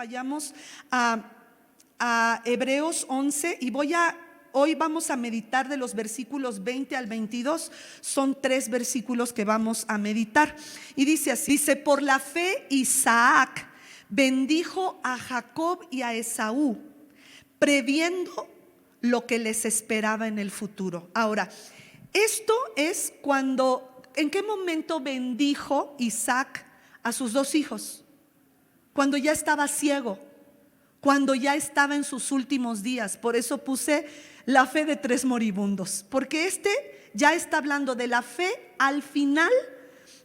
vayamos a Hebreos 11 y hoy vamos a meditar de los versículos 20 al 22. Son 3 versículos que vamos a meditar. Y dice así, dice: por la fe Isaac bendijo a Jacob y a Esaú, previendo lo que les esperaba en el futuro. Ahora, esto es ¿en qué momento bendijo Isaac a sus 2 hijos? Cuando ya estaba ciego, cuando ya estaba en sus últimos días. Por eso puse la fe de 3 moribundos, porque ya está hablando de la fe al final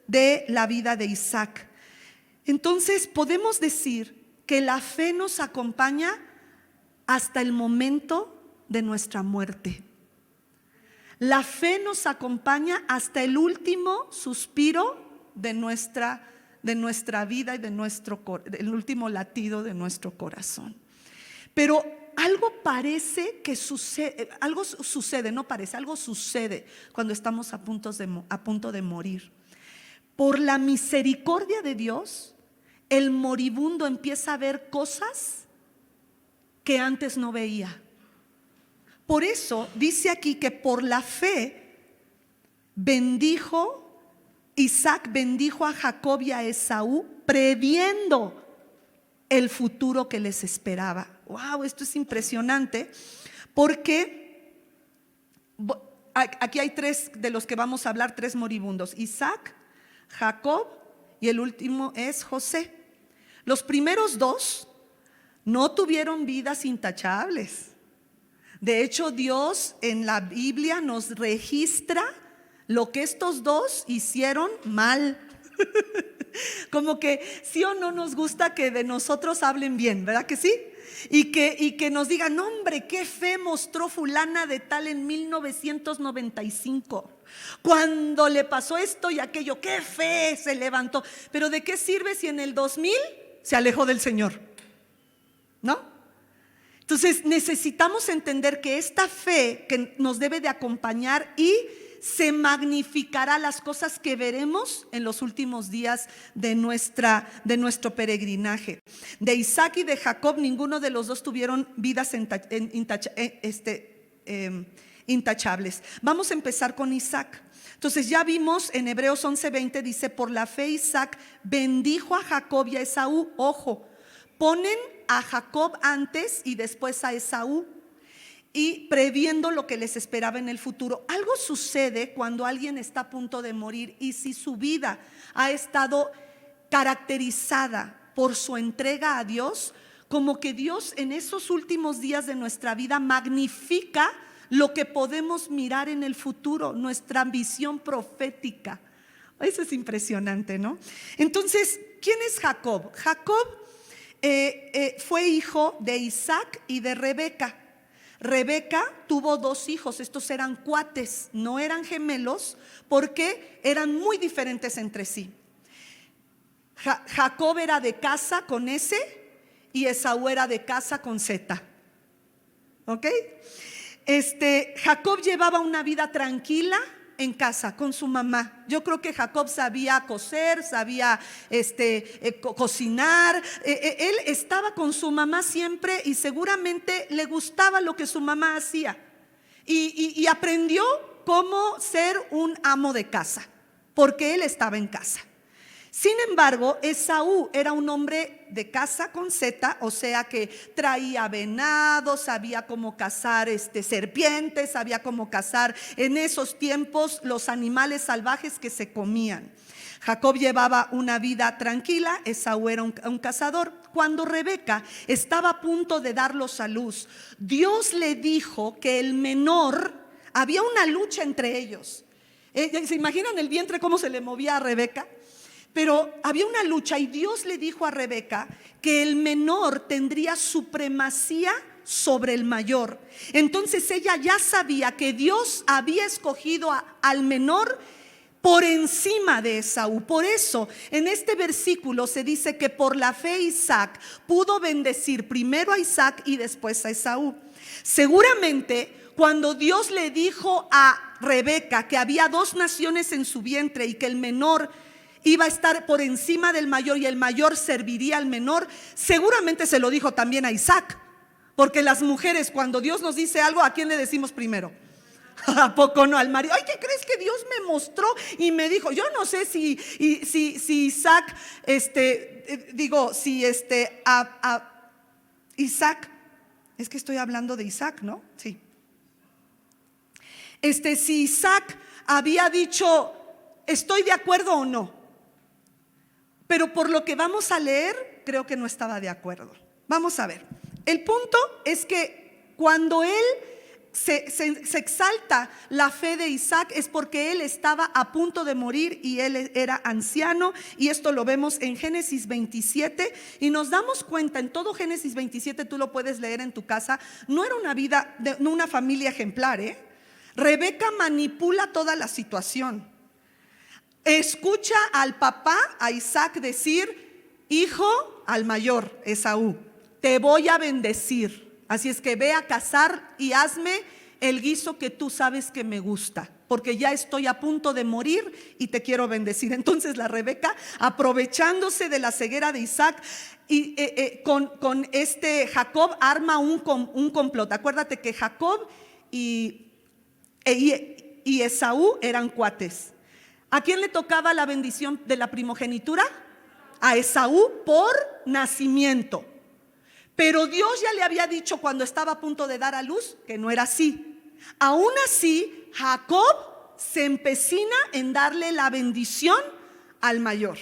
de la vida de Isaac. Entonces podemos decir que la fe nos acompaña hasta el momento de nuestra muerte. La fe nos acompaña hasta el último suspiro de nuestra vida y el último latido de nuestro corazón. Pero algo sucede cuando estamos a punto de morir. Por la misericordia de Dios, el moribundo empieza a ver cosas que antes no veía. Por eso dice aquí que por la fe Isaac bendijo a Jacob y a Esaú, previendo el futuro que les esperaba. Wow, esto es impresionante, porque aquí hay 3 de los que vamos a hablar, 3 moribundos: Isaac, Jacob y el último es José. Los primeros 2 no tuvieron vidas intachables. De hecho, Dios en la Biblia nos registra lo que estos 2 hicieron mal. Como que sí o no nos gusta que de nosotros hablen bien, ¿verdad que sí? Y que nos digan: no, hombre, qué fe mostró fulana de tal en 1995, cuando le pasó esto y aquello, qué fe se levantó. Pero ¿de qué sirve si en el 2000 se alejó del Señor? ¿No? Entonces necesitamos entender que esta fe que nos debe de acompañar, y se magnificará las cosas que veremos en los últimos días de nuestro peregrinaje. De Isaac y de Jacob, ninguno de los 2 tuvieron vidas intachables. Vamos a empezar con Isaac. Entonces ya vimos en Hebreos 11:20, dice: por la fe Isaac bendijo a Jacob y a Esaú. Ojo, ponen a Jacob antes y después a Esaú, y previendo lo que les esperaba en el futuro. Algo sucede cuando alguien está a punto de morir, y si su vida ha estado caracterizada por su entrega a Dios, como que Dios en esos últimos días de nuestra vida magnifica lo que podemos mirar en el futuro, nuestra visión profética. Eso es impresionante, ¿no? Entonces, ¿quién es Jacob? Jacob fue hijo de Isaac y de Rebeca. Rebeca tuvo 2 hijos. Estos eran cuates, no eran gemelos, porque eran muy diferentes entre sí. Jacob era de casa con S y Esaú era de casa con Z. ¿Ok? Jacob llevaba una vida tranquila en casa con su mamá. Yo creo que Jacob sabía coser, sabía cocinar. Él estaba con su mamá siempre, y seguramente le gustaba lo que su mamá hacía, y aprendió cómo ser un amo de casa, porque él estaba en casa. Sin embargo, Esaú era un hombre de casa con Z, o sea que traía venado, sabía cómo cazar serpientes, sabía cómo cazar en esos tiempos los animales salvajes que se comían. Jacob llevaba una vida tranquila, Esaú era un cazador. Cuando Rebeca estaba a punto de darlos a luz, Dios le dijo que el menor, había una lucha entre ellos. ¿Se imaginan el vientre cómo se le movía a Rebeca? Pero había una lucha, y Dios le dijo a Rebeca que el menor tendría supremacía sobre el mayor. Entonces ella ya sabía que Dios había escogido al menor por encima de Esaú. Por eso en este versículo se dice que por la fe Isaac pudo bendecir primero a Isaac y después a Esaú. Seguramente cuando Dios le dijo a Rebeca que había 2 naciones en su vientre y que el menor iba a estar por encima del mayor y el mayor serviría al menor. Seguramente se lo dijo también a Isaac, porque las mujeres, cuando Dios nos dice algo, ¿a quién le decimos primero? ¿A poco no? Al marido. Ay, ¿qué crees que Dios me mostró y me dijo? Yo no sé si Isaac, Isaac, es que estoy hablando de Isaac, ¿no? Sí. Si Isaac había dicho, ¿estoy de acuerdo o no? Pero por lo que vamos a leer, creo que no estaba de acuerdo. Vamos a ver. El punto es que cuando él se exalta la fe de Isaac, es porque él estaba a punto de morir y él era anciano, y esto lo vemos en Génesis 27 y nos damos cuenta en todo Génesis 27, tú lo puedes leer en tu casa. No era una vida, no una familia ejemplar, Rebeca manipula toda la situación. Escucha al papá, a Isaac, decir: hijo, al mayor, Esaú, te voy a bendecir, así es que ve a cazar y hazme el guiso que tú sabes que me gusta, porque ya estoy a punto de morir y te quiero bendecir. Entonces la Rebeca, aprovechándose de la ceguera de Isaac, y con Jacob arma un complot. Acuérdate que Jacob y Esaú eran cuates. ¿A quién le tocaba la bendición de la primogenitura? A Esaú por nacimiento. Pero Dios ya le había dicho cuando estaba a punto de dar a luz que no era así. Aún así, Jacob se empecina en darle la bendición al mayor,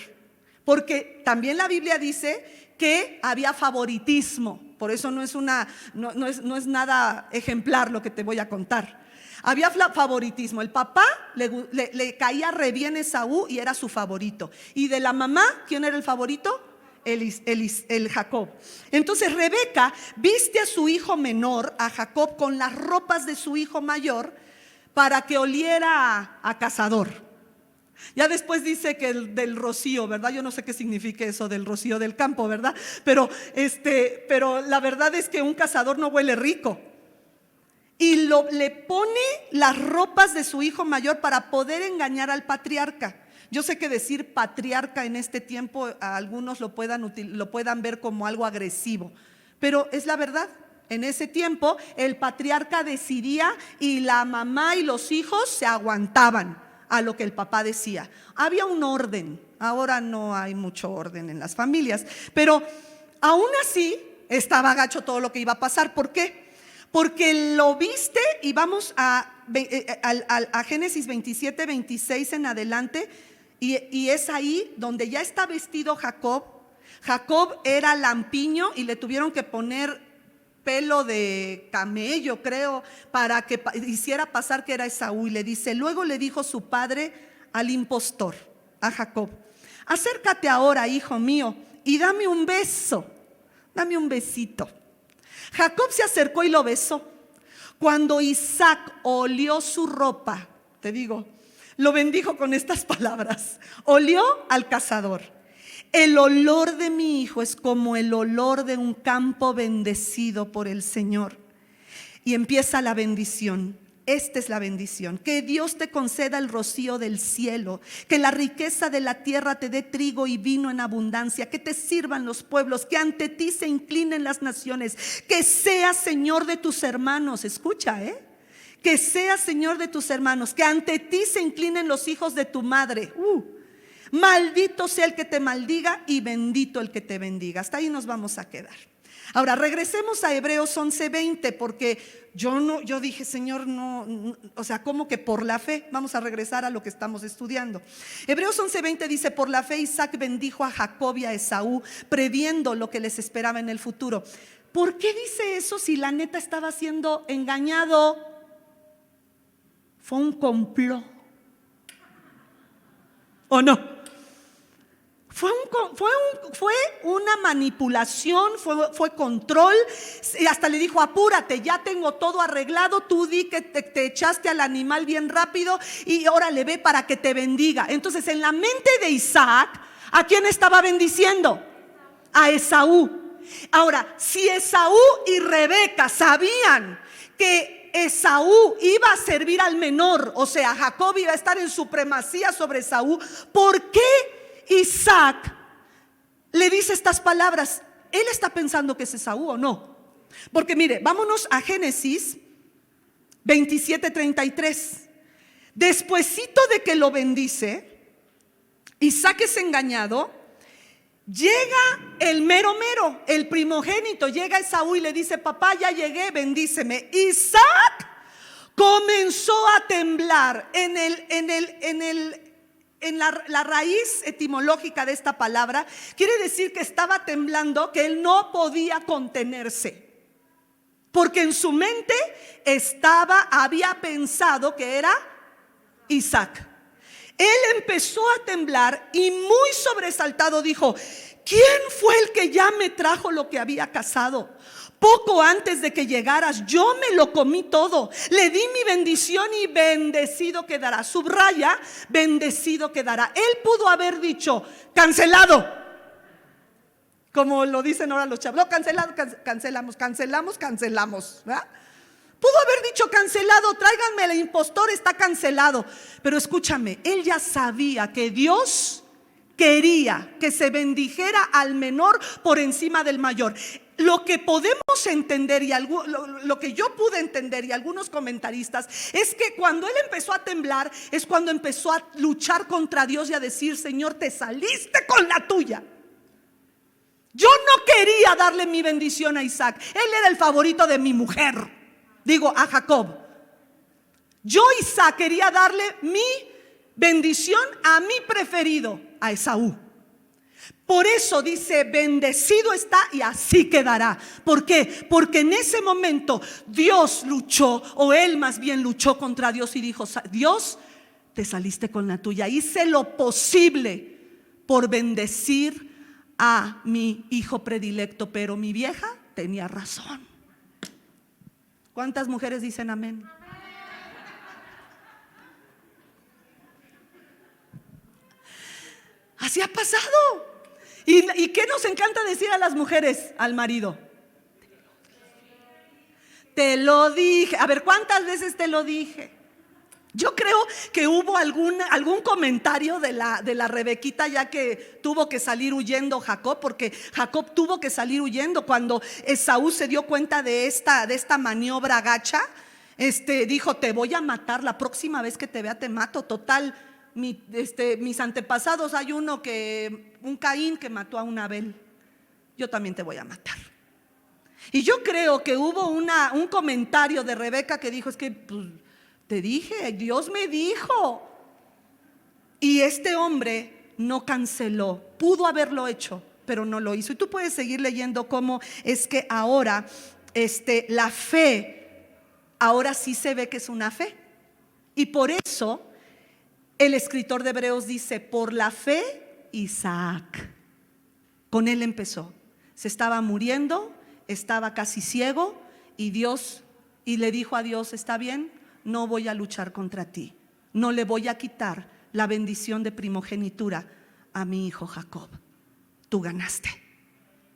porque también la Biblia dice que había favoritismo. Por eso no es nada ejemplar lo que te voy a contar. Había favoritismo. El papá le caía re bien Esaú y era su favorito. Y de la mamá, ¿quién era el favorito? El Jacob. Entonces Rebeca viste a su hijo menor, a Jacob, con las ropas de su hijo mayor para que oliera a cazador. Ya después dice que del rocío, ¿verdad? Yo no sé qué significa eso del rocío del campo, ¿verdad? Pero la verdad es que un cazador no huele rico. Y le pone las ropas de su hijo mayor para poder engañar al patriarca. Yo sé que decir patriarca en este tiempo a algunos lo puedan ver como algo agresivo, pero es la verdad. En ese tiempo el patriarca decidía y la mamá y los hijos se aguantaban a lo que el papá decía. Había un orden. Ahora no hay mucho orden en las familias, pero aún así estaba gacho todo lo que iba a pasar. ¿Por qué? Porque lo viste, y vamos a Génesis 27, 26 en adelante, y es ahí donde ya está vestido Jacob. Jacob era lampiño y le tuvieron que poner pelo de camello, creo, para que hiciera pasar que era Esaú. Y le dice: luego le dijo su padre al impostor, a Jacob: acércate ahora, hijo mío, y dame un beso, dame un besito. Jacob se acercó y lo besó. Cuando Isaac olió su ropa, te digo, lo bendijo con estas palabras: olió al cazador. El olor de mi hijo es como el olor de un campo bendecido por el Señor. Y empieza la bendición. Esta es la bendición: que Dios te conceda el rocío del cielo, que la riqueza de la tierra te dé trigo y vino en abundancia, que te sirvan los pueblos, que ante ti se inclinen las naciones, que seas Señor de tus hermanos. Escucha, que seas Señor de tus hermanos, que ante ti se inclinen los hijos de tu madre. Maldito sea el que te maldiga y bendito el que te bendiga. Hasta ahí nos vamos a quedar. Ahora regresemos a Hebreos 11:20, porque yo dije: Señor, no, o sea, ¿cómo que por la fe? Vamos a regresar a lo que estamos estudiando. Hebreos 11:20 dice: por la fe Isaac bendijo a Jacob y a Esaú, previendo lo que les esperaba en el futuro. ¿Por qué dice eso si la neta estaba siendo engañado? Fue un complot, ¿o no? Fue una manipulación, fue control. Y hasta le dijo: apúrate, ya tengo todo arreglado, tú di que te echaste al animal bien rápido y órale, ve para que te bendiga. Entonces en la mente de Isaac, ¿a quién estaba bendiciendo? A Esaú. Ahora, si Esaú y Rebeca sabían que Esaú iba a servir al menor, o sea, Jacob iba a estar en supremacía sobre Esaú, ¿por qué Isaac le dice estas palabras, él está pensando que es Esaú o no. Porque mire, vámonos a Génesis 27:33. Despuesito de que lo bendice, Isaac es engañado. Llega el mero mero, el primogénito, llega Esaú y le dice: papá, ya llegué, bendíceme. Isaac comenzó a temblar. En la raíz etimológica de esta palabra quiere decir que estaba temblando, que él no podía contenerse, porque en su mente había pensado que era Isaac. Él empezó a temblar y muy sobresaltado dijo: ¿quién fue el que ya me trajo lo que había cazado? Poco antes de que llegaras yo me lo comí todo, le di mi bendición y bendecido quedará. Subraya, bendecido quedará. Él pudo haber dicho: cancelado, como lo dicen ahora los chavos. No, cancelado, cancelamos, ¿verdad? Pudo haber dicho: cancelado, tráiganme el impostor, está cancelado. Pero escúchame, él ya sabía que Dios quería que se bendijera al menor por encima del mayor. Lo que podemos entender lo que yo pude entender y algunos comentaristas es que cuando él empezó a temblar es cuando empezó a luchar contra Dios y a decir: Señor, te saliste con la tuya. Yo no quería darle mi bendición a Isaac, él era el favorito de mi mujer. Digo, a Jacob. Yo, Isaac, quería darle mi bendición a mi preferido, a Esaú. Por eso dice: bendecido está y así quedará. ¿Por qué? Porque en ese momento Dios luchó, o él más bien luchó contra Dios y dijo: Dios, te saliste con la tuya. Hice lo posible por bendecir a mi hijo predilecto, pero mi vieja tenía razón. ¿Cuántas mujeres dicen amén? Así ha pasado. ¿Y qué nos encanta decir a las mujeres, al marido? Te lo dije. A ver, ¿cuántas veces te lo dije? Yo creo que hubo algún comentario de la Rebequita, ya que tuvo que salir huyendo Jacob, porque Jacob tuvo que salir huyendo cuando Esaú se dio cuenta de esta maniobra gacha. Dijo: te voy a matar, la próxima vez que te vea te mato. Total, mis antepasados, hay un Caín que mató a un Abel, yo también te voy a matar. Y yo creo que hubo un comentario de Rebeca que dijo: es que pues, te dije, Dios me dijo. Y este hombre no canceló, pudo haberlo hecho, pero no lo hizo. Y tú puedes seguir leyendo cómo es que ahora la fe, ahora sí se ve que es una fe. Y por eso el escritor de Hebreos dice: por la fe Isaac, con él empezó. Se estaba muriendo, estaba casi ciego, y le dijo a Dios: está bien, no voy a luchar contra ti, no le voy a quitar la bendición de primogenitura a mi hijo Jacob. Tú ganaste.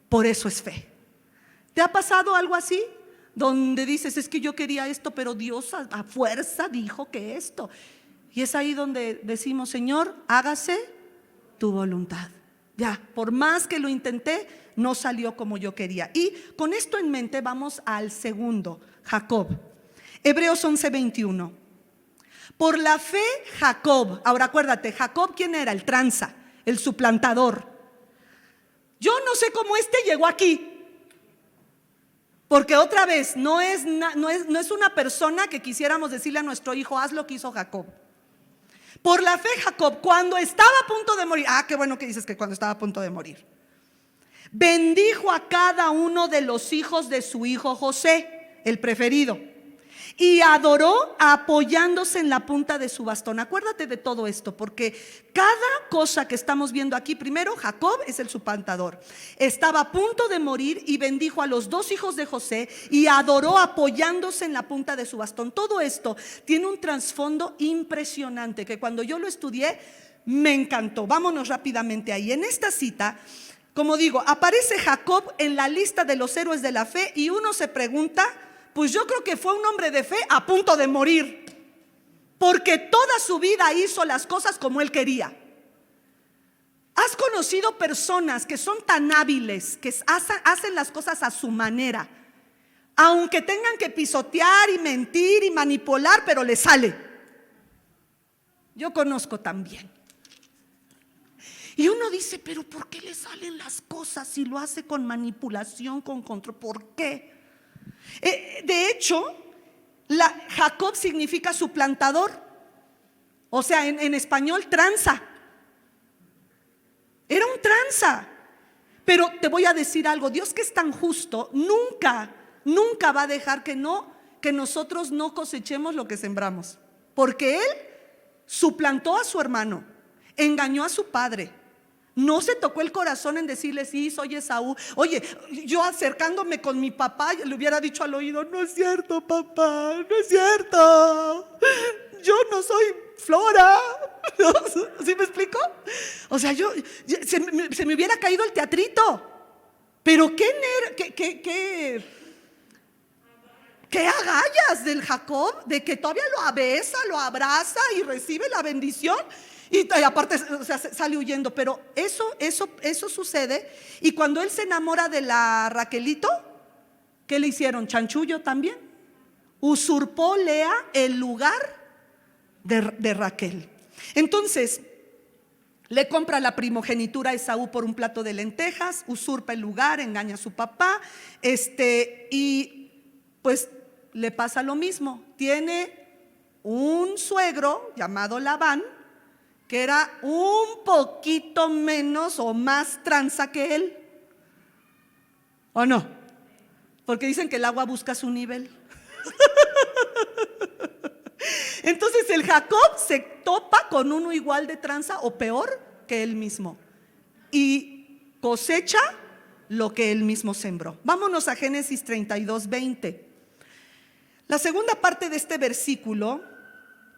Por eso es fe. ¿Te ha pasado algo así? Donde dices: es que yo quería esto, pero Dios a fuerza dijo que esto. Y es ahí donde decimos: Señor, hágase tu voluntad. Ya, por más que lo intenté, no salió como yo quería. Y con esto en mente vamos al segundo, Jacob. Hebreos 11:21. Por la fe Jacob. Ahora acuérdate, Jacob, ¿quién era? El tranza, el suplantador. Yo no sé cómo llegó aquí, porque otra vez no es una persona que quisiéramos decirle a nuestro hijo: haz lo que hizo Jacob. Por la fe Jacob, cuando estaba a punto de morir, qué bueno que dices que cuando estaba a punto de morir, bendijo a cada uno de los hijos de su hijo José, el preferido, y adoró apoyándose en la punta de su bastón. Acuérdate de todo esto, porque cada cosa que estamos viendo aquí, primero Jacob es el suplantador, estaba a punto de morir y bendijo a los dos hijos de José y adoró apoyándose en la punta de su bastón. Todo esto tiene un trasfondo impresionante que cuando yo lo estudié me encantó. Vámonos rápidamente ahí. En esta cita, como digo, aparece Jacob en la lista de los héroes de la fe y uno se pregunta: pues yo creo que fue un hombre de fe a punto de morir, porque toda su vida hizo las cosas como él quería. ¿Has conocido personas que son tan hábiles, que hacen las cosas a su manera, aunque tengan que pisotear y mentir y manipular, pero les sale? Yo conozco también. Y uno dice, pero ¿por qué le salen las cosas si lo hace con manipulación, con control? ¿Por qué? De hecho, Jacob significa suplantador. O sea, en español, tranza. Era un tranza. Pero te voy a decir algo, Dios, que es tan justo, nunca va a dejar que nosotros no cosechemos lo que sembramos. Porque Él suplantó a su hermano, engañó a su padre. No se tocó el corazón en decirle, sí, soy Esaú. Oye, yo acercándome con mi papá, le hubiera dicho al oído, no es cierto, papá, no es cierto. Yo no soy Flora. ¿Sí me explico? O sea, se me hubiera caído el teatrito. Pero qué agallas del Jacob, de que todavía lo besa, lo abraza y recibe la bendición. Y aparte, o sea, sale huyendo. Pero eso sucede. Y cuando él se enamora de la Raquelito, ¿qué le hicieron? Chanchullo también. Usurpó Lea el lugar de Raquel. Entonces le compra la primogenitura a Esaú por un plato de lentejas, usurpa el lugar, engaña a su papá, y pues le pasa lo mismo. Tiene un suegro llamado Labán, que era un poquito menos o más tranza que él, ¿o no? Porque dicen que el agua busca su nivel. Entonces el Jacob se topa con uno igual de tranza o peor que él mismo y cosecha lo que él mismo sembró. Vámonos a Génesis 32:20. La segunda parte de este versículo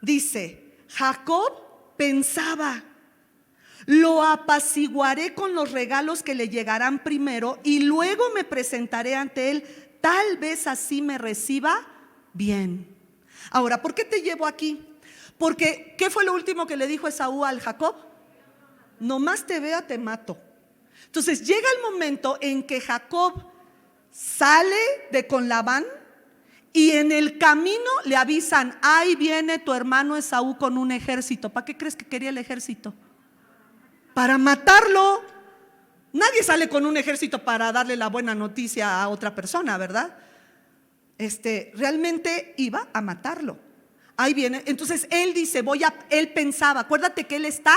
dice: Jacob pensaba, lo apaciguaré con los regalos que le llegarán primero y luego me presentaré ante él, tal vez así me reciba bien. Ahora, ¿por qué te llevo aquí? Porque ¿qué fue lo último que le dijo Esaú al Jacob? Nomás te vea, te mato. Entonces llega el momento en que Jacob sale de con Labán y en el camino le avisan: ahí viene tu hermano Esaú con un ejército. ¿Para qué crees que quería el ejército? Para matarlo. Nadie sale con un ejército para darle la buena noticia a otra persona, ¿verdad? Realmente iba a matarlo. Ahí viene. Entonces él dice, él pensaba, acuérdate que él está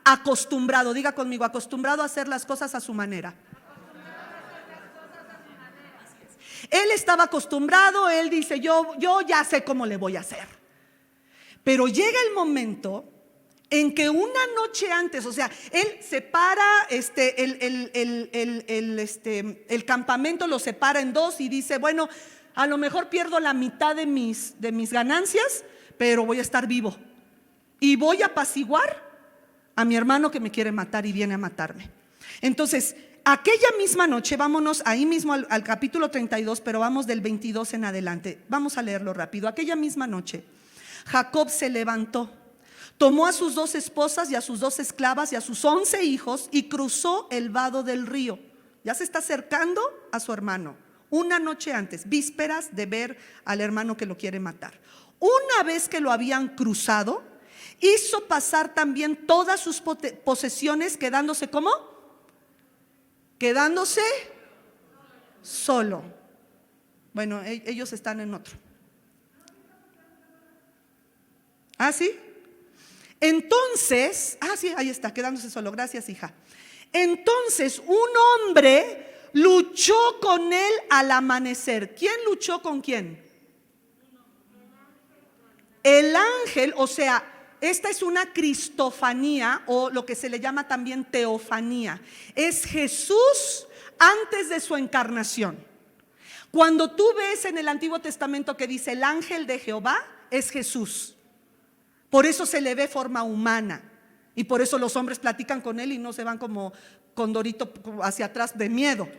acostumbrado, diga conmigo, acostumbrado a hacer las cosas a su manera. Él estaba acostumbrado, él dice, yo ya sé cómo le voy a hacer. Pero llega el momento en que una noche antes, o sea, él separa el campamento, lo separa en dos y dice, bueno, a lo mejor pierdo la mitad de mis ganancias, pero voy a estar vivo y voy a apaciguar a mi hermano que me quiere matar y viene a matarme. Entonces, aquella misma noche, vámonos ahí mismo al capítulo 32, pero vamos del 22 en adelante. Vamos a leerlo rápido. Aquella misma noche, Jacob se levantó, tomó a sus 2 esposas y a sus 2 esclavas y a sus 11 hijos y cruzó el vado del río. Ya se está acercando a su hermano. Una noche antes, vísperas de ver al hermano que lo quiere matar. Una vez que lo habían cruzado, hizo pasar también todas sus posesiones, quedándose ¿cómo? Quedándose solo. Bueno, ellos están en otro. ¿Ah, sí? Entonces, sí, ahí está, quedándose solo. Gracias, hija. Entonces un hombre luchó con él al amanecer. ¿Quién luchó con quién? El ángel, o sea, esta es una cristofanía o lo que se le llama también teofanía. Es Jesús antes de su encarnación. Cuando tú ves en el Antiguo Testamento que dice el ángel de Jehová, es Jesús. Por eso se le ve forma humana y por eso los hombres platican con él y no se van como condorito hacia atrás de miedo.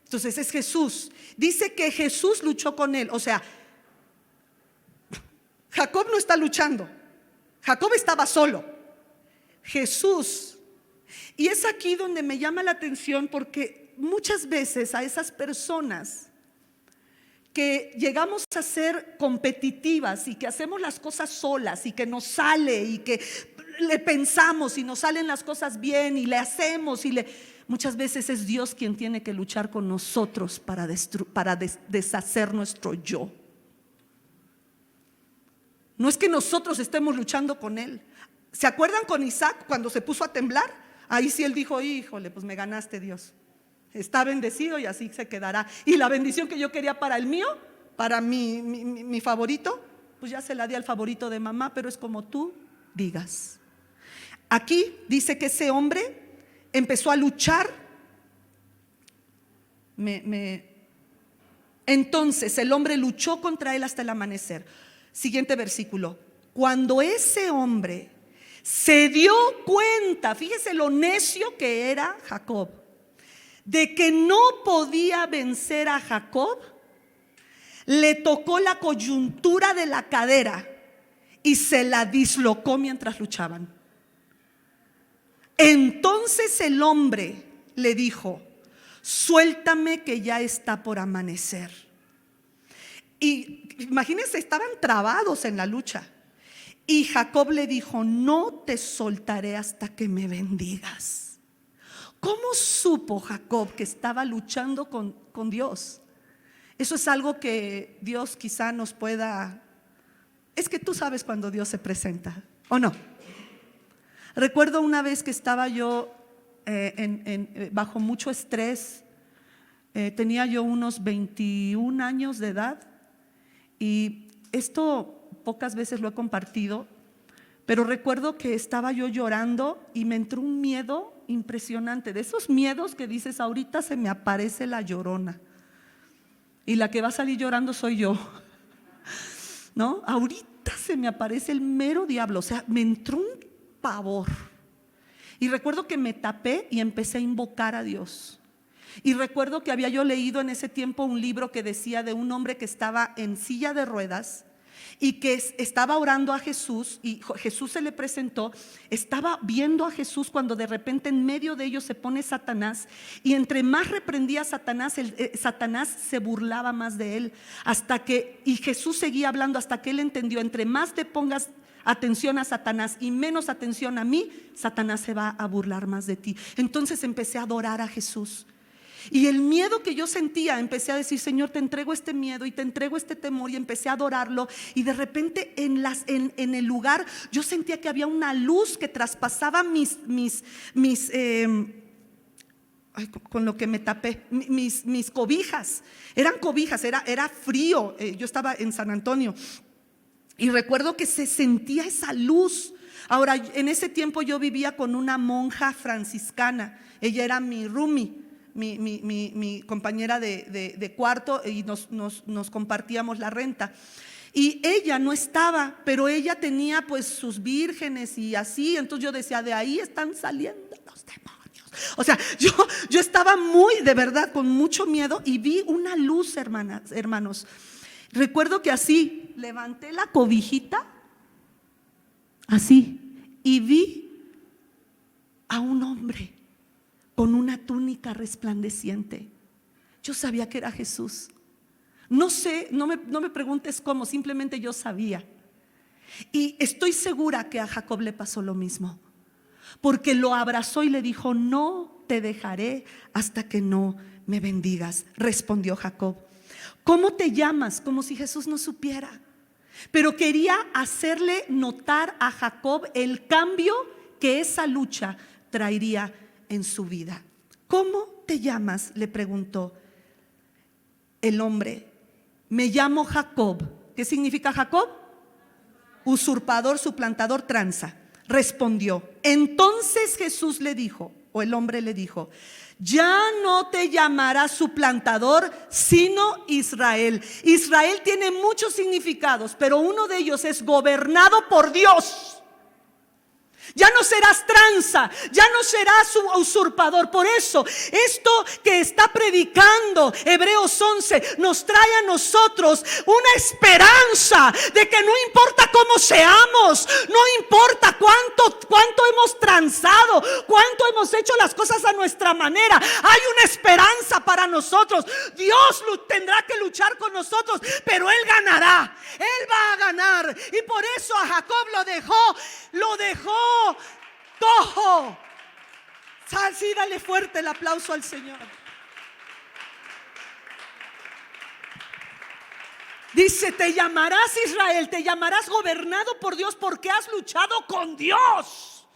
Entonces es Jesús. Dice que Jesús luchó con él. O sea, Jacob no está luchando. Jacob estaba solo. Jesús Y es aquí donde me llama la atención, porque muchas veces a esas personas que llegamos a ser competitivas y que hacemos las cosas solas y que nos sale y que le pensamos y nos salen las cosas bien y le hacemos muchas veces es Dios quien tiene que luchar con nosotros para deshacer nuestro yo. No es que nosotros estemos luchando con Él. ¿Se acuerdan con Isaac cuando se puso a temblar? Ahí sí él dijo: híjole, pues me ganaste, Dios. Está bendecido y así se quedará. Y la bendición que yo quería para el mío, para mi favorito, pues ya se la di al favorito de mamá, pero es como tú digas. Aquí dice que ese hombre empezó a luchar. Entonces el hombre luchó contra él hasta el amanecer. Siguiente versículo. Cuando ese hombre se dio cuenta, fíjese lo necio que era Jacob, de que no podía vencer a Jacob, le tocó la coyuntura de la cadera y se la dislocó mientras luchaban. Entonces el hombre le dijo: suéltame, que ya está por amanecer. Y imagínense, estaban trabados en la lucha. Y Jacob le dijo: no te soltaré hasta que me bendigas. ¿Cómo supo Jacob que estaba luchando con Dios? Eso es algo que Dios quizá nos pueda... Es que tú sabes cuando Dios se presenta, ¿o no? Recuerdo una vez que estaba yo bajo mucho estrés. Tenía yo unos 21 años de edad. Y esto pocas veces lo he compartido, pero recuerdo que estaba yo llorando y me entró un miedo impresionante. De esos miedos que dices: ahorita se me aparece la llorona y la que va a salir llorando soy yo, ¿no? Ahorita se me aparece el mero diablo. O sea, me entró un pavor. Y recuerdo que me tapé y empecé a invocar a Dios. Y recuerdo que había yo leído en ese tiempo un libro que decía de un hombre que estaba en silla de ruedas y que estaba orando a Jesús, y Jesús se le presentó. Estaba viendo a Jesús cuando de repente en medio de ellos se pone Satanás, y entre más reprendía a Satanás, Satanás se burlaba más de él, y Jesús seguía hablando hasta que él entendió: entre más te pongas atención a Satanás y menos atención a mí, Satanás se va a burlar más de ti. Entonces empecé a adorar a Jesús. Y el miedo que yo sentía, empecé a decir: Señor, te entrego este miedo y te entrego este temor, y empecé a adorarlo. Y de repente en el lugar yo sentía que había una luz que traspasaba con lo que me tapé, mis cobijas. Eran cobijas, era frío. Yo estaba en San Antonio y recuerdo que se sentía esa luz. Ahora, en ese tiempo yo vivía con una monja franciscana. Ella era mi roomie, mi compañera de cuarto, y nos compartíamos la renta. Y ella no estaba, pero ella tenía pues sus vírgenes y así. Entonces yo decía: de ahí están saliendo los demonios. O sea, yo estaba de verdad, con mucho miedo, y vi una luz, hermanos. Recuerdo que así levanté la cobijita, así, y vi a un hombre con una túnica resplandeciente. Yo sabía que era Jesús. No sé, no me preguntes cómo, simplemente yo sabía. Y estoy segura que a Jacob le pasó lo mismo, porque lo abrazó y le dijo: no te dejaré hasta que no me bendigas. Respondió Jacob: ¿cómo te llamas? Como si Jesús no supiera. Pero quería hacerle notar a Jacob el cambio que esa lucha traería en su vida. ¿Cómo te llamas?, le preguntó el hombre. Me llamo Jacob. ¿Qué significa Jacob? Usurpador, suplantador, tranza. Respondió. Entonces Jesús le dijo, o el hombre le dijo: ya no te llamarás suplantador, sino Israel. Israel tiene muchos significados, pero uno de ellos es gobernado por Dios. Ya no serás tranza, ya no serás usurpador. Por eso, esto que está predicando Hebreos 11 nos trae a nosotros una esperanza de que no importa cómo seamos, no importa cuánto hemos transado, cuánto hemos hecho las cosas a nuestra manera. Hay una esperanza para nosotros. Dios tendrá que luchar con nosotros, pero Él ganará. Él va a ganar. Y por eso a Jacob lo dejó cojo. Sí, dale fuerte el aplauso al Señor. Dice, te llamarás Israel, te llamarás gobernado por Dios, porque has luchado con Dios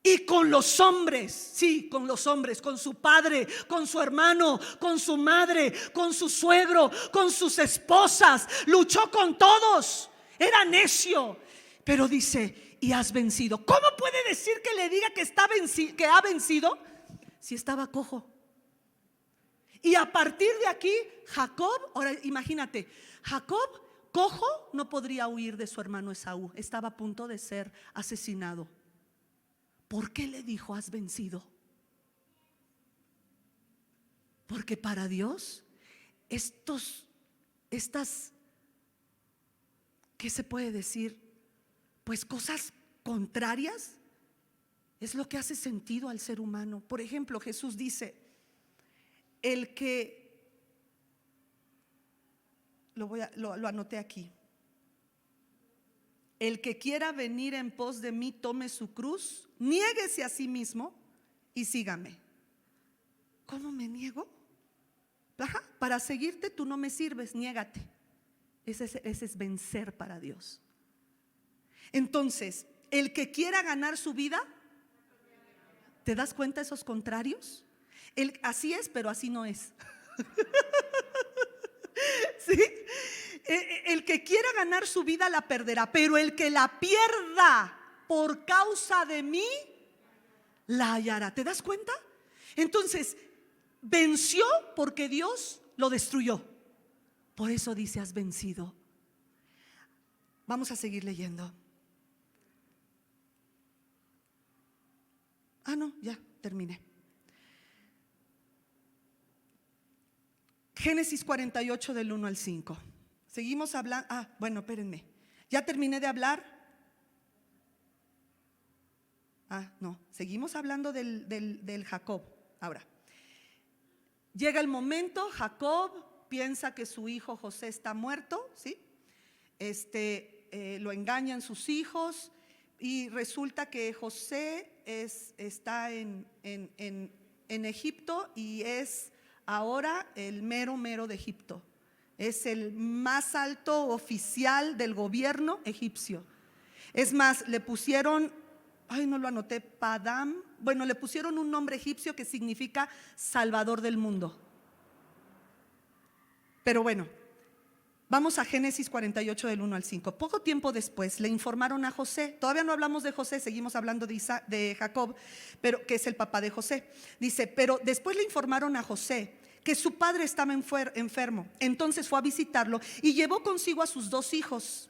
y con los hombres. Sí, con los hombres, con su padre, con su hermano, con su madre, con su suegro, con sus esposas. Luchó con todos. Era necio. Pero dice, y has vencido. ¿Cómo puede decir que le diga que ha vencido si estaba cojo? Y a partir de aquí, Jacob, ahora imagínate, Jacob cojo no podría huir de su hermano Esaú. Estaba a punto de ser asesinado. ¿Por qué le dijo has vencido? Porque para Dios estas, ¿qué se puede decir? Pues cosas contrarias es lo que hace sentido al ser humano. Por ejemplo, Jesús dice, lo anoté aquí. El que quiera venir en pos de mí, tome su cruz, niéguese a sí mismo y sígame. ¿Cómo me niego? Para seguirte tú no me sirves, niégate. Ese es vencer para Dios. Entonces, el que quiera ganar su vida, ¿te das cuenta de esos contrarios? Así es, pero así no es. ¿Sí? El que quiera ganar su vida la perderá, pero el que la pierda por causa de mí la hallará. ¿Te das cuenta? Entonces, venció porque Dios lo destruyó. Por eso dice, has vencido. Vamos a seguir leyendo. No, ya terminé. Génesis 48 del 1 al 5. Seguimos hablando. Bueno, espérenme. ¿Ya terminé de hablar? No, seguimos hablando del Jacob. Ahora, llega el momento, Jacob piensa que su hijo José está muerto, ¿sí? Lo engañan sus hijos y resulta que José está en Egipto y es ahora el mero de Egipto. Es el más alto oficial del gobierno egipcio. Es más, le pusieron, no lo anoté, Padam. Bueno, le pusieron un nombre egipcio que significa Salvador del mundo. Pero bueno, vamos a Génesis 48 del 1 al 5. Poco tiempo después le informaron a José. Todavía no hablamos de José, seguimos hablando de Jacob, pero que es el papá de José. Dice, pero después le informaron a José que su padre estaba enfermo. Entonces fue a visitarlo y llevó consigo a sus 2 hijos.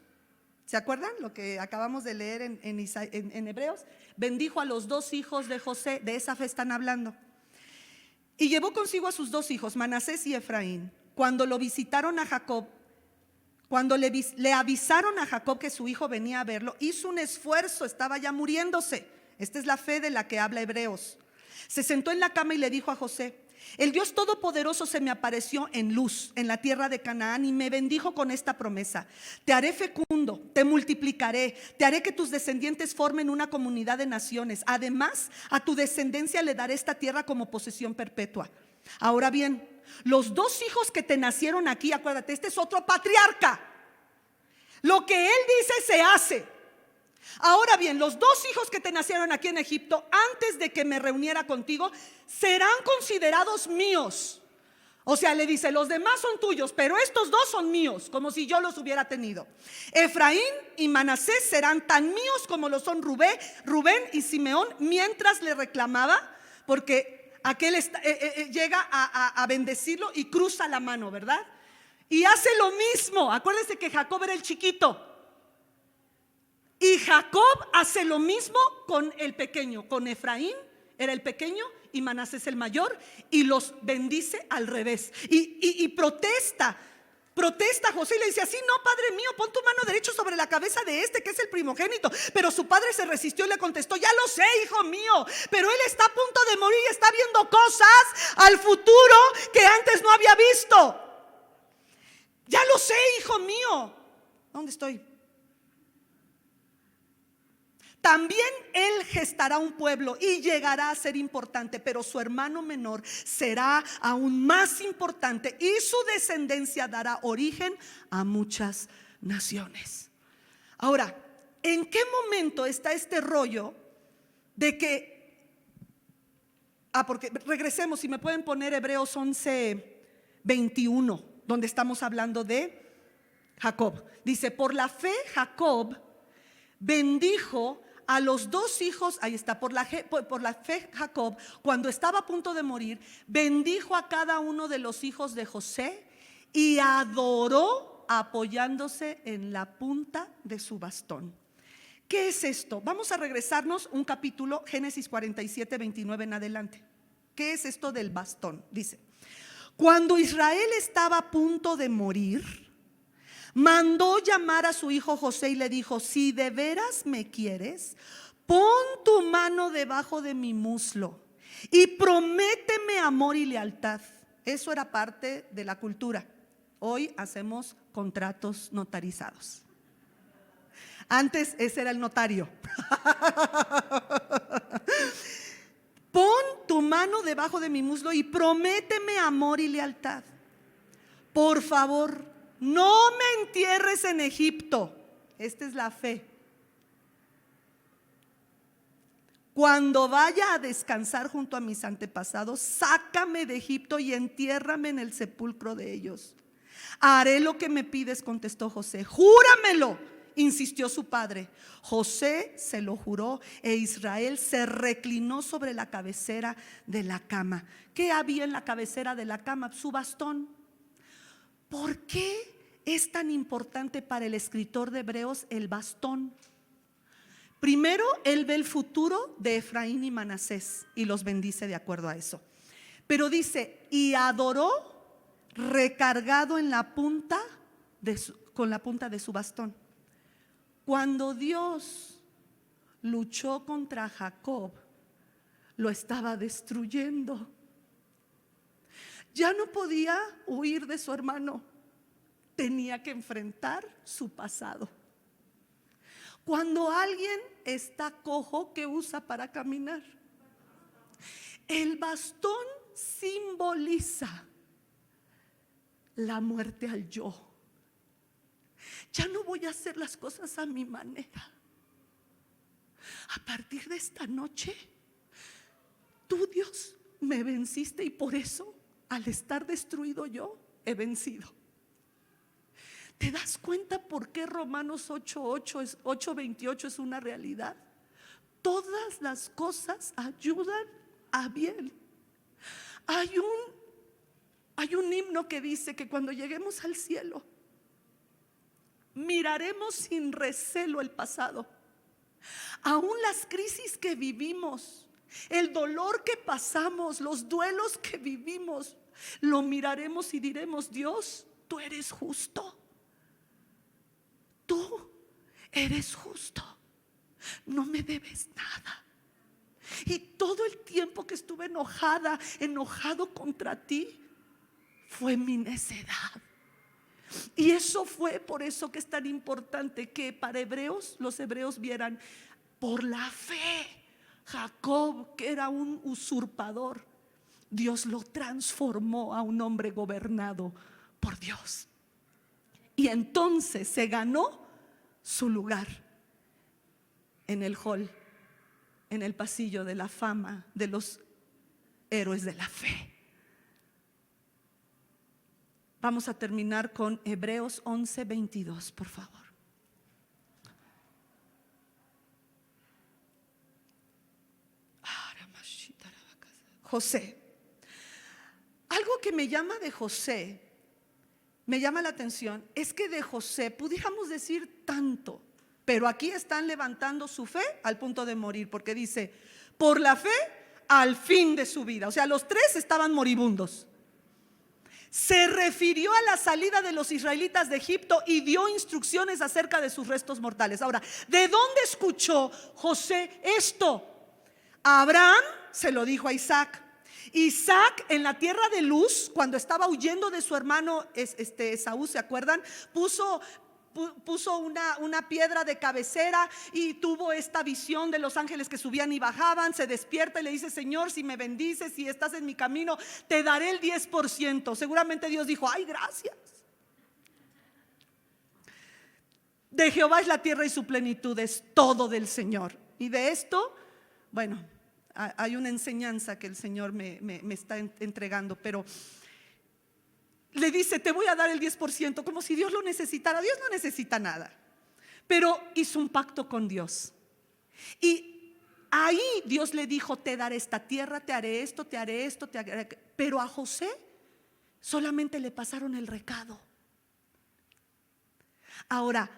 ¿Se acuerdan lo que acabamos de leer en Hebreos? Bendijo a los 2 hijos de José, de esa fe están hablando. Y llevó consigo a sus 2 hijos, Manasés y Efraín. Cuando lo visitaron a Jacob, cuando le avisaron a Jacob que su hijo venía a verlo, hizo un esfuerzo, estaba ya muriéndose. Esta es la fe de la que habla Hebreos. Se sentó en la cama y le dijo a José, el Dios Todopoderoso se me apareció en luz en la tierra de Canaán y me bendijo con esta promesa: te haré fecundo, te multiplicaré, te haré que tus descendientes formen una comunidad de naciones. Además, a tu descendencia le daré esta tierra como posesión perpetua. Ahora bien, los 2 hijos que te nacieron aquí, acuérdate, este es otro patriarca. Lo que él dice se hace. Ahora bien, los 2 hijos que te nacieron aquí en Egipto, antes de que me reuniera contigo, serán considerados míos. O sea, le dice, los demás son tuyos, pero estos 2 son míos, como si yo los hubiera tenido. Efraín y Manasés serán tan míos como lo son Rubén y Simeón. Mientras le reclamaba, porque aquel llega a bendecirlo y cruza la mano, ¿verdad? Y hace lo mismo. Acuérdense que Jacob era el chiquito. Y Jacob hace lo mismo con el pequeño. Con Efraín era el pequeño y Manasés el mayor, y los bendice al revés. Y protesta. Protesta José y le dice así: no, padre mío, pon tu mano derecha sobre la cabeza de este que es el primogénito. Pero su padre se resistió y le contestó: ya lo sé, hijo mío, pero él está a punto de morir y está viendo cosas al futuro que antes no había visto. Ya lo sé, hijo mío. ¿Dónde estoy? También él gestará un pueblo y llegará a ser importante, pero su hermano menor será aún más importante y su descendencia dará origen a muchas naciones. Ahora, ¿en qué momento está este rollo de que, porque regresemos, si me pueden poner Hebreos 11:21, donde estamos hablando de Jacob? Dice: por la fe Jacob bendijo a los dos hijos, ahí está, por la fe Jacob, cuando estaba a punto de morir, bendijo a cada uno de los hijos de José y adoró apoyándose en la punta de su bastón. ¿Qué es esto? Vamos a regresarnos un capítulo, Génesis 47:29 en adelante. ¿Qué es esto del bastón? Dice: cuando Israel estaba a punto de morir, mandó llamar a su hijo José y le dijo: si de veras me quieres, pon tu mano debajo de mi muslo y prométeme amor y lealtad. Eso era parte de la cultura. Hoy hacemos contratos notarizados. Antes ese era el notario. Pon tu mano debajo de mi muslo y prométeme amor y lealtad. Por favor, no me entierres en Egipto. Esta es la fe. Cuando vaya a descansar junto a mis antepasados, sácame de Egipto y entiérrame en el sepulcro de ellos. Haré lo que me pides, contestó José. Júramelo, insistió su padre. José se lo juró e Israel se reclinó sobre la cabecera de la cama. ¿Qué había en la cabecera de la cama? Su bastón. ¿Por qué es tan importante para el escritor de Hebreos el bastón? Primero, él ve el futuro de Efraín y Manasés y los bendice de acuerdo a eso. Pero dice: y adoró recargado en la punta con la punta de su bastón. Cuando Dios luchó contra Jacob, lo estaba destruyendo. Ya no podía huir de su hermano, tenía que enfrentar su pasado. Cuando alguien está cojo, ¿qué usa para caminar? El bastón simboliza la muerte al yo. Ya no voy a hacer las cosas a mi manera. A partir de esta noche, tú, Dios, me venciste y por eso, al estar destruido yo, he vencido. ¿Te das cuenta por qué Romanos 8:28 es una realidad? Todas las cosas ayudan a bien. Hay un himno que dice que cuando lleguemos al cielo, miraremos sin recelo el pasado. Aún las crisis que vivimos, el dolor que pasamos, los duelos que vivimos, lo miraremos y diremos: Dios, tú eres justo. Tú eres justo. No me debes nada. Y todo el tiempo que estuve enojado contra ti, fue mi necedad. Y eso fue por eso que es tan importante que para los hebreos vieran: por la fe, Jacob, que era un usurpador, Dios lo transformó a un hombre gobernado por Dios. Y entonces se ganó su lugar en el hall, en el pasillo de la fama de los héroes de la fe. Vamos a terminar con Hebreos 11:22, por favor. José. Algo que me llama de José, me llama la atención, es que de José pudiéramos decir tanto, pero aquí están levantando su fe al punto de morir, porque dice: por la fe al fin de su vida. O sea, los tres estaban moribundos. se refirió a la salida de los israelitas de Egipto y dio instrucciones acerca de sus restos mortales. Ahora, ¿de dónde escuchó José esto? Abraham se lo dijo a Isaac. Isaac, en la tierra de Luz, cuando estaba huyendo de su hermano Esaú, ¿se acuerdan? Puso una piedra de cabecera y tuvo esta visión de los ángeles que subían y bajaban. Se despierta y le dice: Señor, si me bendices, si estás en mi camino, te daré el 10%. Seguramente Dios dijo: ay, gracias. De Jehová es la tierra y su plenitud, es todo del Señor. Y de esto, bueno, hay una enseñanza que el Señor me está entregando, pero le dice: te voy a dar el 10%, como si Dios lo necesitara. Dios no necesita nada, pero hizo un pacto con Dios. Y ahí Dios le dijo: te daré esta tierra, te haré esto, te haré esto, te haré. Pero a José solamente le pasaron el recado. Ahora,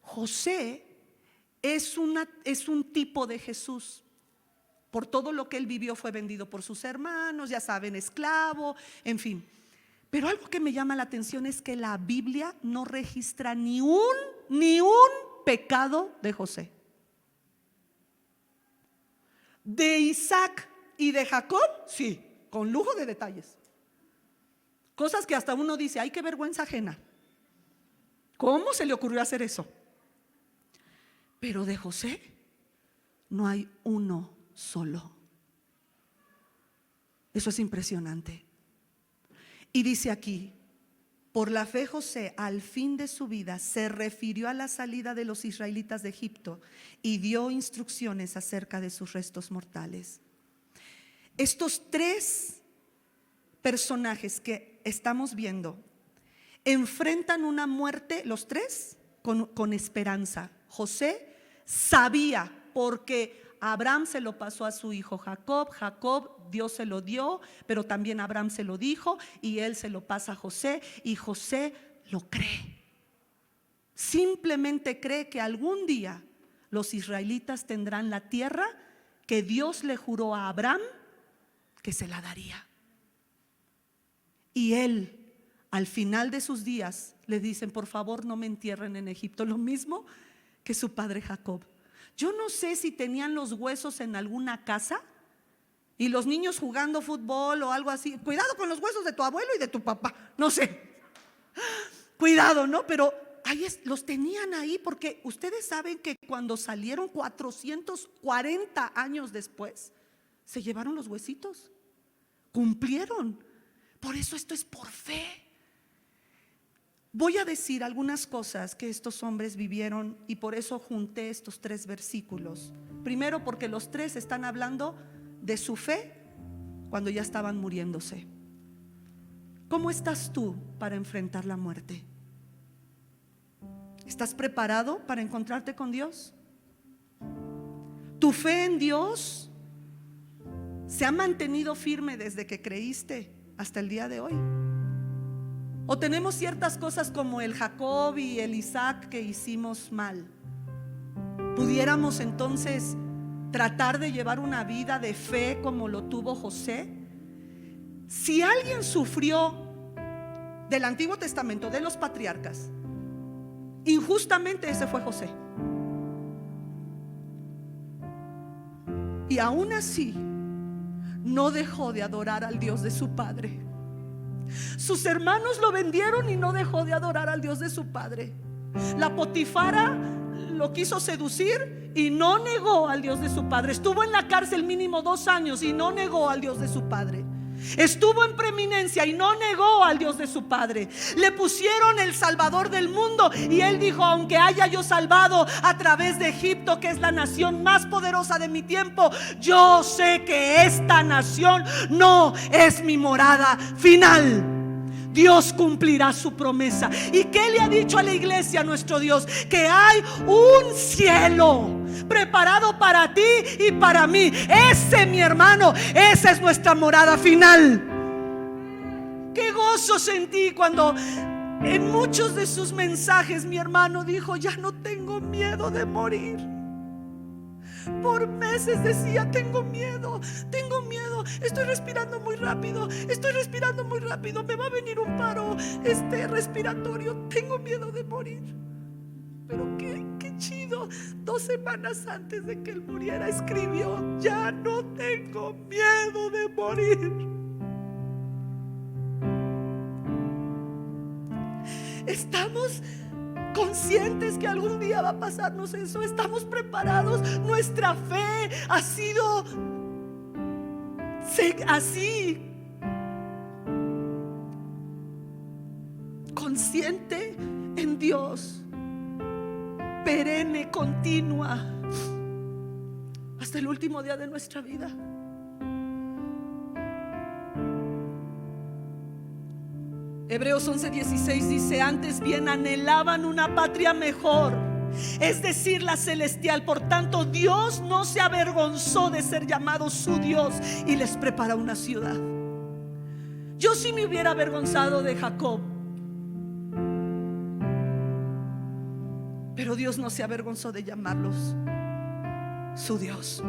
José es un tipo de Jesús. Por todo lo que él vivió, fue vendido por sus hermanos, ya saben, esclavo, en fin. Pero algo que me llama la atención es que la Biblia no registra ni un pecado de José. De Isaac y de Jacob, sí, con lujo de detalles. Cosas que hasta uno dice: ay, qué vergüenza ajena. ¿Cómo se le ocurrió hacer eso? Pero de José no hay uno solo. Eso es impresionante. Y dice aquí: por la fe José, al fin de su vida, se refirió a la salida de los israelitas de Egipto y dio instrucciones acerca de sus restos mortales. Estos tres personajes que estamos viendo enfrentan una muerte, los tres, con esperanza. José sabía, porque Abraham se lo pasó a su hijo Jacob, Dios se lo dio, pero también Abraham se lo dijo y él se lo pasa a José, y José lo cree. Simplemente cree que algún día los israelitas tendrán la tierra que Dios le juró a Abraham que se la daría. Y él, al final de sus días, le dicen: por favor, no me entierren en Egipto. Lo mismo que su padre Jacob. Yo no sé si tenían los huesos en alguna casa y los niños jugando fútbol o algo así. Cuidado con los huesos de tu abuelo y de tu papá, no sé. Cuidado, ¿no? Pero ahí los tenían ahí, porque ustedes saben que cuando salieron 440 años después, se llevaron los huesitos. Cumplieron. Por eso esto es por fe. Voy a decir algunas cosas que estos hombres vivieron, y por eso junté estos tres versículos. Primero, porque los tres están hablando de su fe cuando ya estaban muriéndose. ¿Cómo estás tú para enfrentar la muerte? ¿Estás preparado para encontrarte con Dios? ¿Tu fe en Dios se ha mantenido firme desde que creíste hasta el día de hoy? ¿O tenemos ciertas cosas como el Jacob y el Isaac que hicimos mal? ¿Pudiéramos entonces tratar de llevar una vida de fe como lo tuvo José? Si alguien sufrió del Antiguo Testamento, de los patriarcas, injustamente, ese fue José. Y aún así no dejó de adorar al Dios de su padre. Sus hermanos lo vendieron y no dejó de adorar al Dios de su padre. La Potifara lo quiso seducir y no negó al Dios de su padre. Estuvo en la cárcel mínimo 2 años y no negó al Dios de su padre. Estuvo en preeminencia y no negó al Dios de su padre. Le pusieron el Salvador del mundo y él dijo: aunque haya yo salvado a través de Egipto, que es la nación más poderosa de mi tiempo, yo sé que esta nación no es mi morada final. Dios cumplirá su promesa. ¿Y qué le ha dicho a la iglesia nuestro Dios? Que hay un cielo preparado para ti y para mí. Ese, mi hermano, esa es nuestra morada final. Qué gozo sentí cuando en muchos de sus mensajes mi hermano dijo: ya no tengo miedo de morir. Por meses decía: tengo miedo, estoy respirando muy rápido, me va a venir un paro respiratorio, tengo miedo de morir. Pero qué chido, 2 semanas antes de que él muriera escribió: ya no tengo miedo de morir. Estamos conscientes que algún día va a pasarnos eso. Estamos preparados. Nuestra fe ha sido así, consciente en Dios, perenne, continua, hasta el último día de nuestra vida. Hebreos 11:16 dice: antes bien anhelaban una patria mejor, es decir, la celestial. Por tanto, Dios no se avergonzó de ser llamado su Dios y les prepara una ciudad. Yo sí me hubiera avergonzado de Jacob, pero Dios no se avergonzó de llamarlos su Dios.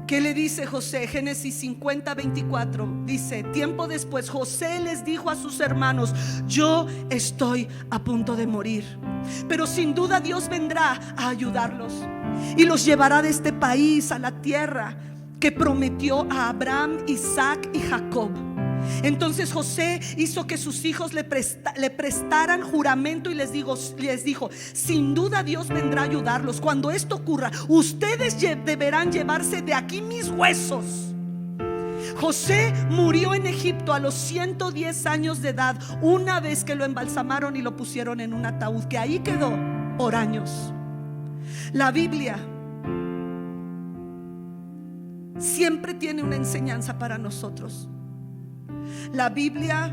¿Qué le dice José? Génesis 50:24 dice: tiempo después José les dijo a sus hermanos: yo estoy a punto de morir, pero sin duda Dios vendrá a ayudarlos y los llevará de este país a la tierra que prometió a Abraham, Isaac y Jacob. Entonces José hizo que sus hijos le prestaran juramento y les dijo: sin duda Dios vendrá a ayudarlos. Cuando esto ocurra, ustedes deberán llevarse de aquí mis huesos. José murió en Egipto a los 110 años de edad, una vez que lo embalsamaron y lo pusieron en un ataúd, que ahí quedó por años. La Biblia siempre tiene una enseñanza para nosotros. La Biblia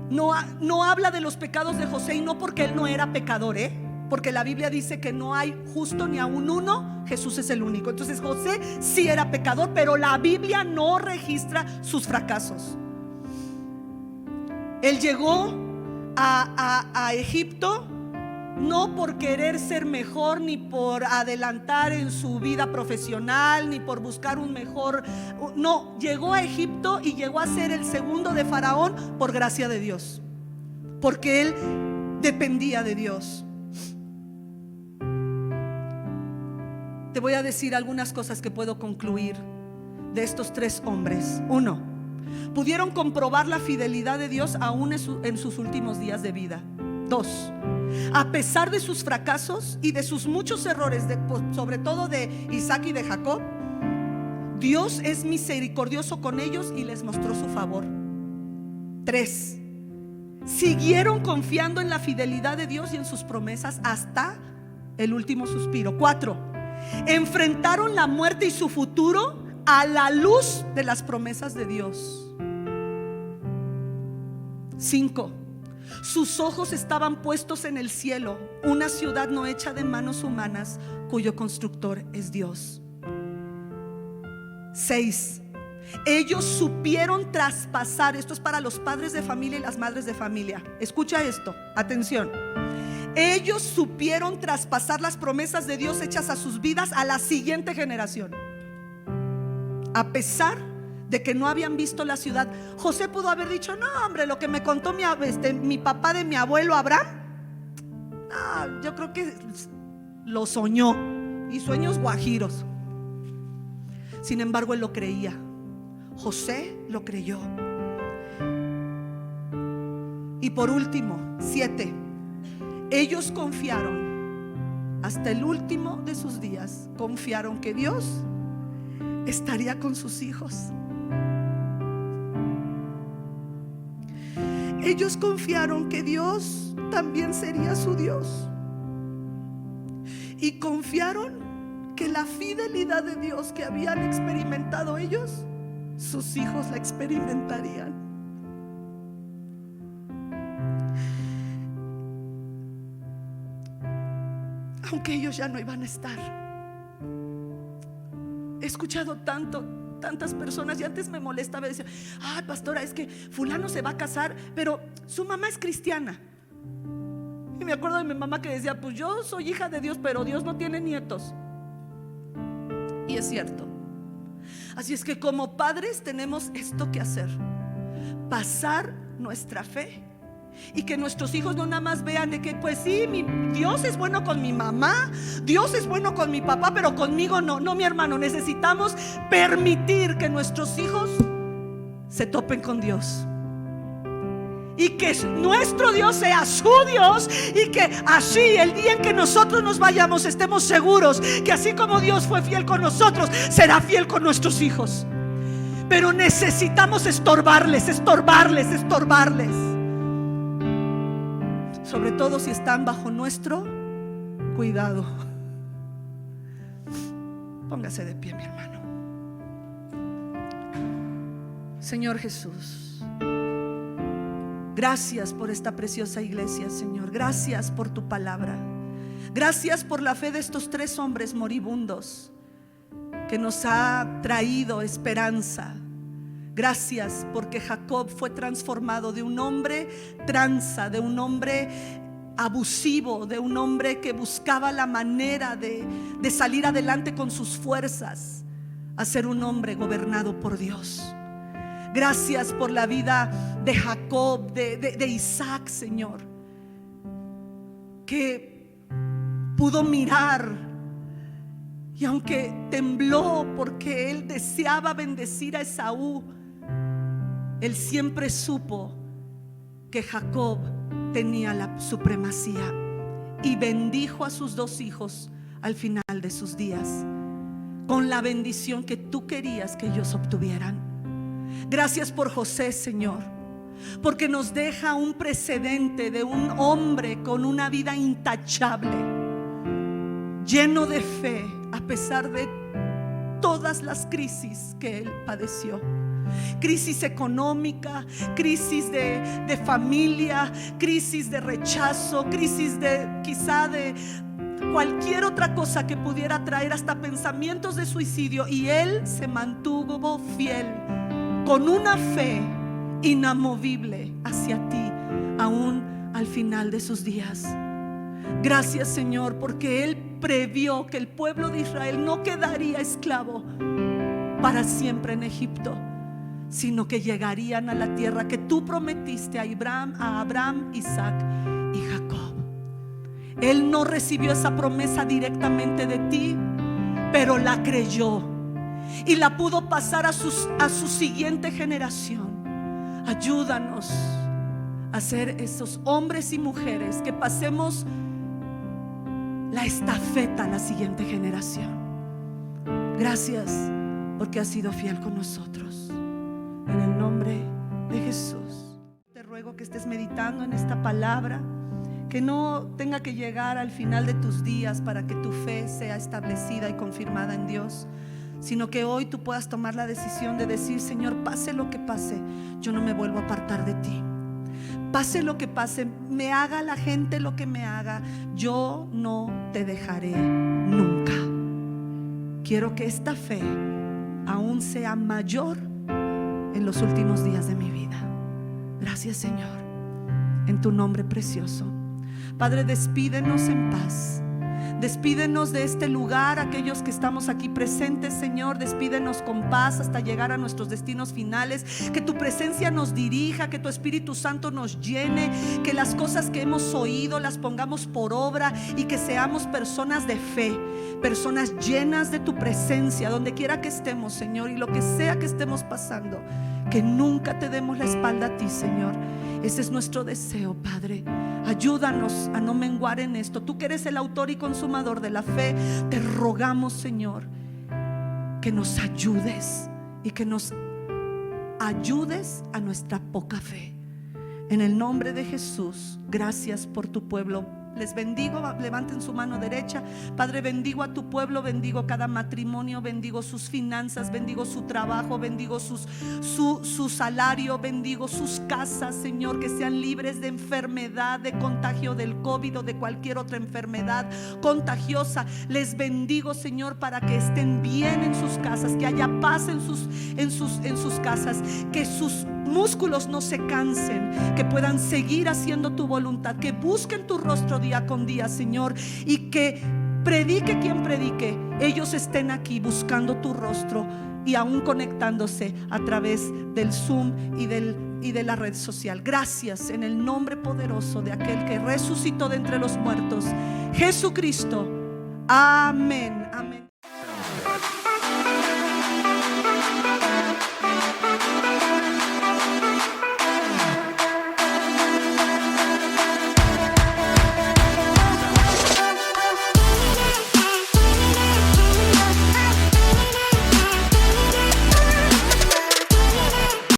no habla de los pecados de José, y no porque él no era pecador, porque la Biblia dice que no hay justo ni aun uno. Jesús es el único. Entonces José sí era pecador, pero la Biblia no registra sus fracasos. Él llegó a Egipto no por querer ser mejor, ni por adelantar en su vida profesional, ni por buscar un mejor. No, llegó a Egipto y llegó a ser el segundo de Faraón por gracia de Dios, porque él dependía de Dios. Te voy a decir algunas cosas que puedo concluir de estos 3 hombres. 1, pudieron comprobar la fidelidad de Dios aún en sus últimos días de vida. 2, a pesar de sus fracasos y de sus muchos errores, sobre todo de Isaac y de Jacob, Dios es misericordioso con ellos y les mostró su favor. 3, siguieron confiando en la fidelidad de Dios y en sus promesas hasta el último suspiro. 4, enfrentaron la muerte y su futuro a la luz de las promesas de Dios. 5, sus ojos estaban puestos en el cielo, una ciudad no hecha de manos humanas, cuyo constructor es Dios. 6, ellos supieron traspasar. Esto es para los padres de familia y las madres de familia. Escucha esto, atención. Ellos supieron traspasar las promesas de Dios hechas a sus vidas a la siguiente generación, a pesar de que no habían visto la ciudad. José pudo haber dicho: no, hombre, lo que me contó mi papá de mi abuelo Abraham, yo creo que lo soñó, y sueños guajiros. Sin embargo, él lo creía. José lo creyó. Y por último, 7, ellos confiaron hasta el último de sus días. Confiaron que Dios estaría con sus hijos. Ellos confiaron que Dios también sería su Dios, y confiaron que la fidelidad de Dios que habían experimentado ellos, sus hijos la experimentarían. Aunque ellos ya no iban a estar. He escuchado tantas personas, y antes me molestaba decir: ay, pastora, es que fulano se va a casar, pero su mamá es cristiana. Y me acuerdo de mi mamá que decía: pues yo soy hija de Dios, pero Dios no tiene nietos. Y es cierto. Así es que como padres tenemos esto que hacer: pasar nuestra fe, y que nuestros hijos no nada más vean de que pues sí, Dios es bueno con mi mamá, Dios es bueno con mi papá, pero conmigo no. No, mi hermano, necesitamos permitir que nuestros hijos se topen con Dios, y que nuestro Dios sea su Dios, y que así el día en que nosotros nos vayamos estemos seguros que así como Dios fue fiel con nosotros, será fiel con nuestros hijos. Pero necesitamos estorbarles, sobre todo si están bajo nuestro cuidado. Póngase de pie, mi hermano. Señor Jesús, gracias por esta preciosa iglesia, Señor. Gracias por tu palabra. Gracias por la fe de estos 3 hombres moribundos que nos ha traído esperanza. Gracias porque Jacob fue transformado de un hombre tranza, de un hombre abusivo, de un hombre que buscaba la manera de salir adelante con sus fuerzas, a ser un hombre gobernado por Dios. Gracias por la vida de Jacob, de Isaac, Señor, que pudo mirar, y aunque tembló porque él deseaba bendecir a Esaú, él siempre supo que Jacob tenía la supremacía, y bendijo a sus 2 hijos al final de sus días con la bendición que tú querías que ellos obtuvieran. Gracias por José, Señor, porque nos deja un precedente de un hombre con una vida intachable, lleno de fe a pesar de todas las crisis que él padeció. Crisis económica, crisis de familia, crisis de rechazo, crisis quizá de cualquier otra cosa que pudiera traer hasta pensamientos de suicidio, y él se mantuvo fiel con una fe inamovible hacia ti, aún al final de sus días. Gracias, Señor, porque él previó que el pueblo de Israel no quedaría esclavo para siempre en Egipto, sino que llegarían a la tierra que tú prometiste a Abraham, Isaac y Jacob. Él no recibió esa promesa directamente de ti, pero la creyó y la pudo pasar a su siguiente generación. Ayúdanos a ser esos hombres y mujeres que pasemos la estafeta a la siguiente generación. Gracias porque has sido fiel con nosotros. En el nombre de Jesús, te ruego que estés meditando en esta palabra, que no tenga que llegar al final de tus días para que tu fe sea establecida y confirmada en Dios, sino que hoy tú puedas tomar la decisión de decir: Señor, pase lo que pase, yo no me vuelvo a apartar de ti. Pase lo que pase, me haga la gente lo que me haga, yo no te dejaré nunca. Quiero que esta fe aún sea mayor en los últimos días de mi vida. Gracias, Señor, en tu nombre precioso. Padre, despídenos en paz. Despídenos de este lugar, aquellos que estamos aquí presentes, Señor. Despídenos con paz hasta llegar a nuestros destinos finales. Que tu presencia nos dirija, que tu Espíritu Santo nos llene, que las cosas que hemos oído las pongamos por obra, y que seamos personas de fe, personas llenas de tu presencia donde quiera que estemos, Señor, y lo que sea que estemos pasando, que nunca te demos la espalda a ti, Señor. Ese es nuestro deseo, Padre. Ayúdanos a no menguar en esto. Tú que eres el autor y consumador de la fe, te rogamos, Señor, que nos ayudes y que nos ayudes a nuestra poca fe. En el nombre de Jesús, gracias por tu pueblo. Les bendigo, levanten su mano derecha. Padre, bendigo a tu pueblo, bendigo cada matrimonio, bendigo sus finanzas, bendigo su trabajo, bendigo su salario, bendigo sus casas, Señor, que sean libres de enfermedad, de contagio del COVID o de cualquier otra enfermedad contagiosa. Les bendigo, Señor, para que estén bien en sus casas, que haya paz en sus casas, que sus músculos no se cansen, que puedan seguir haciendo tu voluntad, que busquen tu rostro día con día, Señor, y que predique quien predique, ellos estén aquí buscando tu rostro y aún conectándose a través del Zoom y de la red social. Gracias en el nombre poderoso de aquel que resucitó de entre los muertos, Jesucristo. Amén, amén.